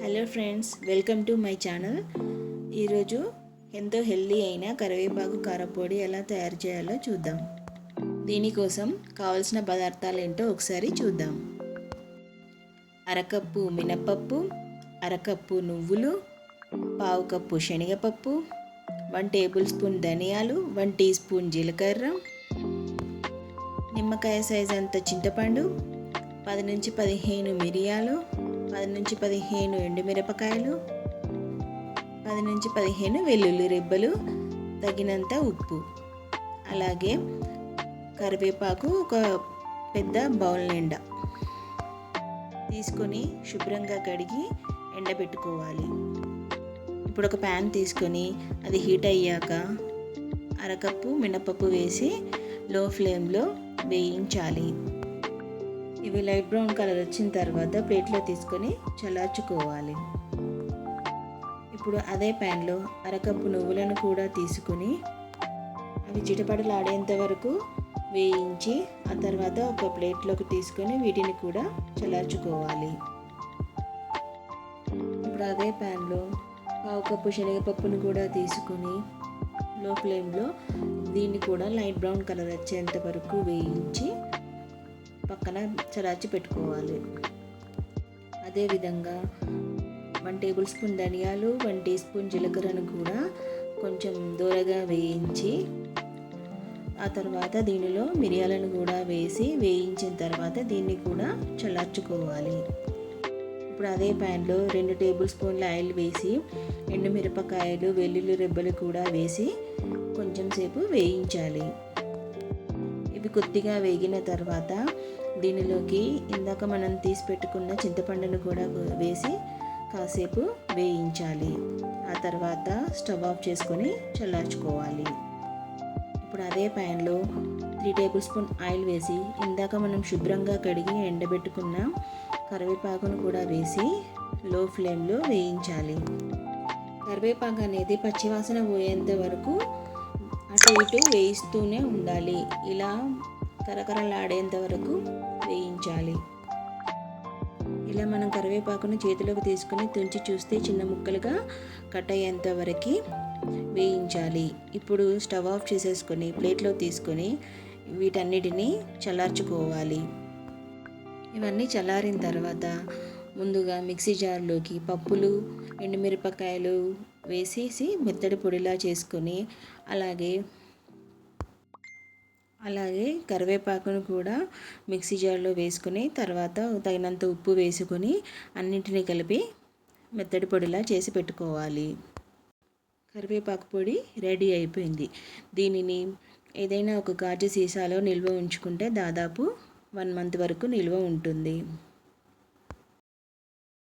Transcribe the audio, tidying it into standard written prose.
Hello friends, welcome to my channel. ఈరోజు ఎంతో healthy అయిన కరివేపాకు కారపొడి ఎలా తయారు చేయాలో చూద్దాం. దీనికోసం కావలసిన పదార్థాలు ఏంటో ఒకసారి చూద్దాం. అరకప్పు మినపప్పు, అరకప్పు నువ్వులు, పావు కప్పు శనగపప్పు, 1 టేబుల్ స్పూన్ ధనియాలు, 1 టీ స్పూన్ జీలకర్ర, నిమ్మకాయ సైజ్ అంత చింతపండు, 10 నుంచి 15 మిరియాలు, 10 నుంచి 15 ఎండుమిరపకాయలు, 10 నుంచి 15 వెల్లుల్లి రెబ్బలు, తగినంత ఉప్పు, అలాగే కరివేపాకు ఒక పెద్ద బౌల్ నిండా తీసుకొని శుభ్రంగా కడిగి ఎండబెట్టుకోవాలి. ఇప్పుడు ఒక ప్యాన్ తీసుకొని అది హీట్ అయ్యాక అరకప్పు మినపప్పు వేసి లో ఫ్లేమ్లో వేయించాలి. ఇవి లైట్ బ్రౌన్ కలర్ వచ్చిన తర్వాత ప్లేట్లో తీసుకొని చల్లార్చుకోవాలి. ఇప్పుడు అదే ప్యాన్లో అరకప్పు నువ్వులను కూడా తీసుకొని అవి చిటపటలాడేంత వరకు వేయించి ఆ తర్వాత ఒక ప్లేట్లోకి తీసుకొని వీటిని కూడా చల్లార్చుకోవాలి. ఇప్పుడు అదే ప్యాన్లో పావు కప్పు శనగపప్పును కూడా తీసుకొని లో ఫ్లేమ్లో దీన్ని కూడా లైట్ బ్రౌన్ కలర్ వచ్చేంత వరకు వేయించి పక్కన చల్లార్చి పెట్టుకోవాలి. అదేవిధంగా 1 టేబుల్ స్పూన్ ధనియాలు, 1 టీ స్పూన్ జీలకర్రను కూడా కొంచెం దూరగా వేయించి ఆ తర్వాత దీనిలో మిరియాలను కూడా వేసి వేయించిన తర్వాత దీన్ని కూడా చల్లార్చుకోవాలి. ఇప్పుడు అదే ప్యాన్లో 2 టేబుల్ స్పూన్ల ఆయిల్ వేసి ఎండుమిరపకాయలు, వెల్లుల్లి రెబ్బలు కూడా వేసి కొంచెం సేపు వేయించాలి. ఇవి కొద్దిగా వేగిన తర్వాత దీనిలోకి ఇందాక మనం తీసి పెట్టుకున్న చింతపండును కూడా వేసి కాసేపు వేయించాలి. ఆ తర్వాత స్టవ్ ఆఫ్ చేసుకొని చల్లార్చుకోవాలి. ఇప్పుడు అదే ప్యాన్లో 3 టేబుల్ స్పూన్ ఆయిల్ వేసి ఇందాక మనం శుభ్రంగా కడిగి ఎండబెట్టుకున్న కరివేపాకును కూడా వేసి లో ఫ్లేమ్లో వేయించాలి. కరివేపాకు అనేది పచ్చివాసన పోయేంత వరకు అటు ఇటు వేయిస్తూనే ఉండాలి. ఇలా కరకరలాడేంత వరకు వేయించాలి. ఇలా మనం కరివేపాకును చేతిలోకి తీసుకుని తుంచి చూస్తే చిన్న ముక్కలుగా కట్ అయ్యేంత వరకు వేయించాలి. ఇప్పుడు స్టవ్ ఆఫ్ చేసేసుకొని ప్లేట్లో తీసుకొని వీటన్నిటిని చల్లార్చుకోవాలి. ఇవన్నీ చల్లారిన తర్వాత ముందుగా మిక్సీ జార్లోకి పప్పులు, ఎండుమిరపకాయలు వేసేసి మెత్తడి పొడిలా చేసుకొని అలాగే కరివేపాకును కూడా మిక్సీ జార్లో వేసుకొని తర్వాత తగినంత ఉప్పు వేసుకొని అన్నింటినీ కలిపి మెత్తడి పొడిలా చేసి పెట్టుకోవాలి. కరివేపాకు పొడి రెడీ అయిపోయింది. దీనిని ఏదైనా ఒక గాజు సీసాలో నిల్వ ఉంచుకుంటే దాదాపు 1 మంత్ వరకు నిల్వ ఉంటుంది.